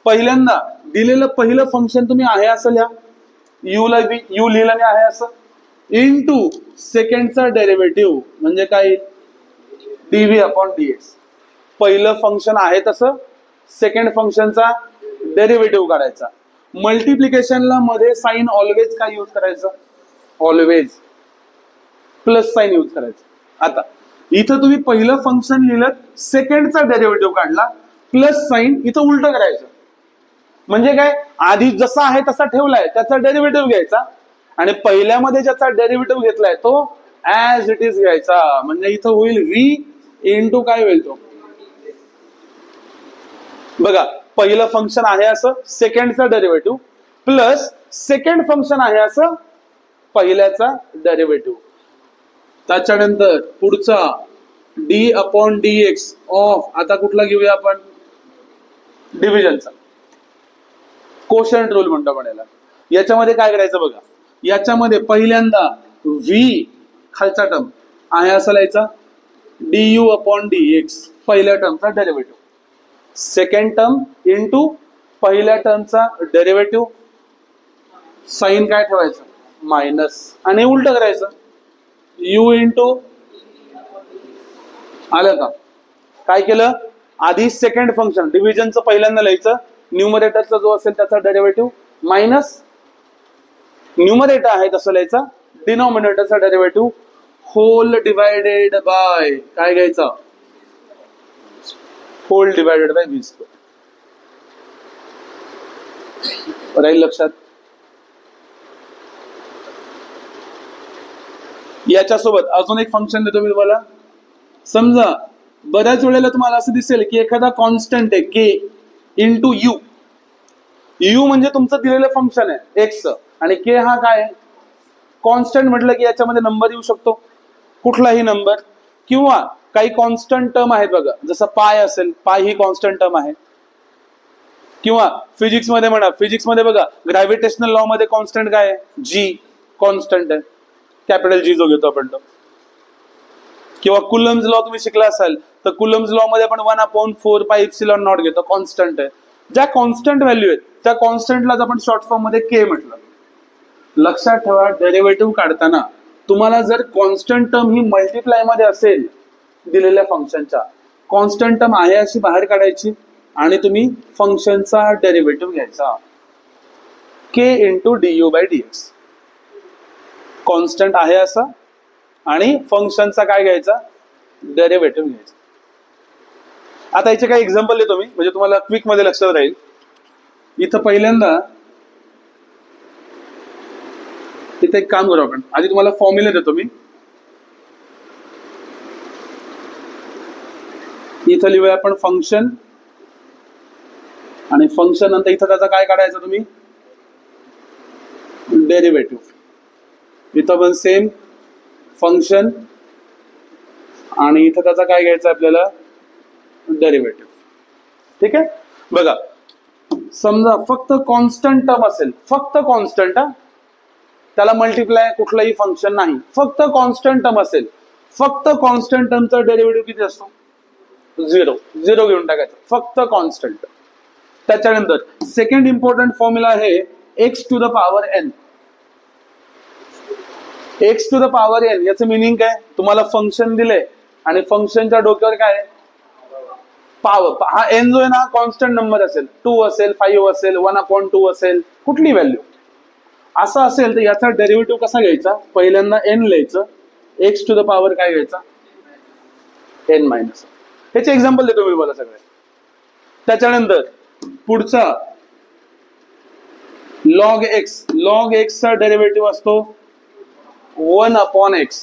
पहिल्यांदा दिलेलं पहिलं फंक्शन तुम्ही आहे असं लिहा, यू लिहिलं नाही आहे असं, इंटू सेकंडचा डेरिव्हेटिव्ह म्हणजे काय? dv upon dx. पहिलं फंक्शन आहे तसं सेकंड फंक्शनचा डेरिव्हेटिव्ह काढायचा. मल्टिप्लिकेशनला मध्ये साइन ऑलवेज काय यूज करायचं? ऑलवेज प्लस साइन यूज करायचं. आता इथं तुम्ही पहिलं फंक्शन लिहिलं, सेकंडचा डेरिव्हेटिव्ह काढला, प्लस साइन, इथं उलट करायचं. म्हणजे काय? आधी जसा आहे तसा ठेवलाय, त्याचा डेरिव्हेटिव्ह घ्यायचा, आणि पहिल्यामध्ये ज्याचा डेरिव्हेटिव्ह घेतलाय तो ऍज इट इज घ्यायचा. म्हणजे इथं होईल व्ही इंटू काय होईल तो? बघा, पहिलं फंक्शन आहे असं सेकंडचा डेरिव्हेटिव्ह, प्लस सेकंड फंक्शन आहे असं पहिल्याचा डेरिव्हेटिव्ह. त्याच्यानंतर पुढचा D upon D x of, आता कुठला घेऊया आपण, डिव्हिजनचा. कोशंट रूल म्हणतो आपण याला. याच्यामध्ये काय करायचं बघा, याच्यामध्ये पहिल्यांदा व्ही खालचा टर्म आहे असं लिहायचा, D you upon D x पहिल्या टर्मचा डेरिव्हेटिव्ह, सेकंड टर्म इंटू पहिल्या टर्मचा डेरिव्हेटिव्ह, साइन काय ठेवायचं मायनस, आणि उलट करायचं यू इंटू, आलं का. काय केलं, आधी सेकंड फंक्शन डिव्हिजनचं पहिल्यांदा लिहायचं, न्यूमरेटरचा जो असेल त्याचा डेरिव्हेटिव्ह मायनस न्यूमरेटर आहे तसं लिहायचा, डिनॉमिनेटरचा डेरिव्हेटिव्ह होल डिवायडेड बाय काय घ्यायचा, whole divided by v square. राहील लक्षात. याच्यासोबत अजून एक फंक्शन देतो मी तुम्हाला. समजा बऱ्याच वेळेला तुम्हाला असं दिसेल की एखादा कॉन्स्टंट आहे के इंटू यू, यू म्हणजे तुमचं दिलेलं फंक्शन आहे एक्स, आणि के हा काय आहे कॉन्स्टंट. म्हटलं की याच्यामध्ये नंबर येऊ शकतो, कुठलाही नंबर, किंवा काही कॉन्स्टंट टर्म आहेत बघा, जसं पाय असेल, पाय ही कॉन्स्टंट टर्म आहे. किंवा फिजिक्स मध्ये म्हणा, फिजिक्स मध्ये बघा ग्रॅव्हिटेशनल लॉ मध्ये कॉन्स्टंट काय आहे, जी कॉन्स्टंट आहे, कॅपिटल जी जो घेतो आपण तो. किंवा कुलम्स लॉ तुम्ही शिकला असाल तर कुलम्स लॉ मध्ये आपण 1/4 पाय इप्सिलॉन नॉट घेतो, कॉन्स्टंट आहे. ज्या कॉन्स्टंट व्हॅल्यू आहेत त्या कॉन्स्टंटलाच आपण शॉर्ट फॉर्म मध्ये के म्हटलं. लक्षात ठेवा, डेरिव्हेटिव्ह काढताना तुम्हाला जर कॉन्स्टंट टर्म ही मल्टिप्लाय मध्ये असेल दिलेल्या फंक्शनच्या, कॉन्स्टंट टर्म आहे अशी बाहेर काढायची आणि तुम्ही फंक्शनचा डेरिव्हेटिव्ह घ्यायचा, K into D U by D X. Constant आहे असा आणि फंक्शनचा काय घ्यायचा, डेरिव्हेटिव्ह घ्यायचा. आता याचे काही एक्झाम्पल देतो मी, म्हणजे तुम्हाला क्विक मध्ये लक्षात राहील. इथं पहिल्यांदा इथे एक काम करू आपण, आधी तुम्हाला फॉर्म्युला देतो मी. इथं लिहूया आपण फंक्शन, आणि फंक्शन नंतर इथं त्याचा काय काढायचं तुम्ही, डेरिव्हेटिव्ह. इथं पण सेम फंक्शन आणि इथं त्याचा काय घ्यायचं आपल्याला, डेरिव्हेटिव्ह. ठीक आहे. बघा समजा फक्त कॉन्स्टंट टर्म असेल, फक्त कॉन्स्टंट, त्याला मल्टिप्लाय कुठलंही फंक्शन नाही, फक्त कॉन्स्टंट टर्म असेल, फक्त कॉन्स्टंट टर्मचा डेरिव्हेटिव्ह किती असतो, 0. 0 घेऊन टाकायचं, फक्त कॉन्स्टंट. त्याच्यानंतर सेकंड इम्पॉर्टंट फॉर्म्युला आहे x to the power n. X to the power n याचं मिनिंग काय, तुम्हाला फंक्शन दिले आणि फंक्शनच्या डोक्यावर काय पॉवर. हा एन जो आहे ना कॉन्स्टंट नंबर असेल, 2 असेल, 5 असेल, 1/2 असेल, कुठली व्हॅल्यू असं असेल तर याचा डेरिव्हेटिव्ह कसा घ्यायचा, पहिल्यांदा एन लिहायचं, एक्स टू द पॉवर काय घ्यायचा, एन मायनस. ह्याचे एक्झाम्पल देतो मी मला सगळे. त्याच्यानंतर पुढचा लॉग एक्स. लॉग एक्सचा डेरिव्हेटिव्ह असतो 1/x.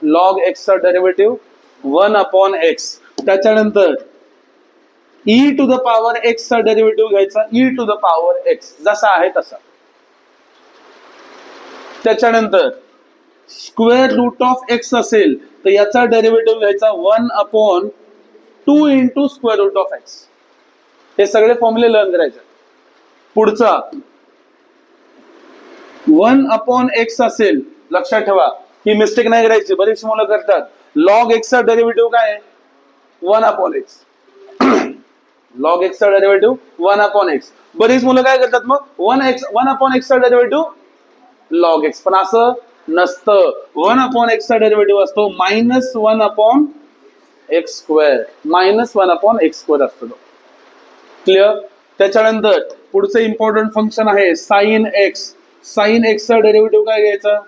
लॉग एक्सचा डेरिव्हेटिव्ह 1/x. त्याच्यानंतर e to the power x चा डेरिव्हेटिव्ह घ्यायचा, e to the power x जसा आहे तसा. त्याच्यानंतर स्क्वेअर रूट ऑफ x असेल तर याचा डेरिव्हेटिव्ह घ्यायचा 1/2 into square root of x. हे सगळे फॉर्म्युले लर्न करायचे. पुढचा 1/x असेल, लक्षात ठेवा ही मिस्टेक नाही करायची, बरीचशी मुलं करतात. लॉग एक्स चा डेरिव्हेटिव्ह काय आहे 1/x. लॉग एक्स चा डेरिव्हेटिव्ह 1/x. बरीच मुलं काय करतात मग 1/x चा डेरिव्हेटिव्ह लॉग एक्स, पण असं नसतं. 1/x चा डेरिव्हेटिव्ह असतो -1/x². -1/x² असतो तो. क्लिअर. त्याच्यानंतर पुढचं इम्पॉर्टंट फंक्शन आहे साइन एक्स. साइन एक्स चा डेरिव्हेटिव्ह काय घ्यायचा,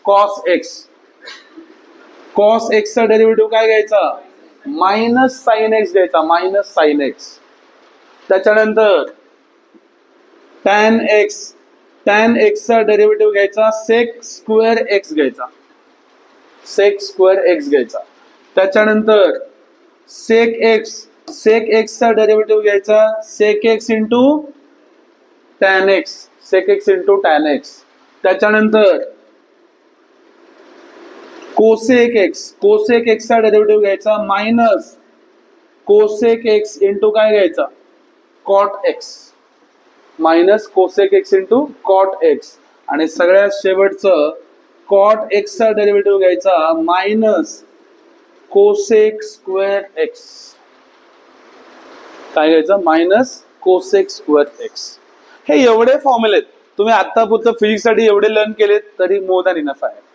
कॉस एक्स. कॉस एक्स चा डेरिव्हेटिव्ह काय घ्यायचा, मायनस साइन एक्स घ्यायचा, मायनस साइन एक्स. त्याच्यानंतर टॅन एक्स. टॅन एक्स चा डेरिव्हेटिव्ह घ्यायचा सेक स्क्वेअर एक्स घ्यायचा, सेक स्क्वेअर एक्स घ्यायचा. त्याच्यानंतर सेक एक्स. सेक एक्स चा डेरिव्हेटिव्ह घ्यायचा sec x into tan x, sec x into tan x. त्याच्यानंतर कोसेक एक्सचा डेरिव्हेटिव्ह घ्यायचा मायनस कोसेक एक्स इंटू काय घ्यायचा, cot x, minus cosec x into cot x, आणि सगळ्यात शेवटचं कॉट एक्सचा डेरिव्हेटिव्ह घ्यायचा मायनस कोसेक स्क्वेअर एक्स. काय घ्यायचं, मायनस कोसेक स्क्वेअर एक्स. हे एवढे फॉर्म्युले तुम्ही आतापुरतं फिजिक्स साठी एवढे लर्न केलेत तरी मोर दॅन इनफ आहे.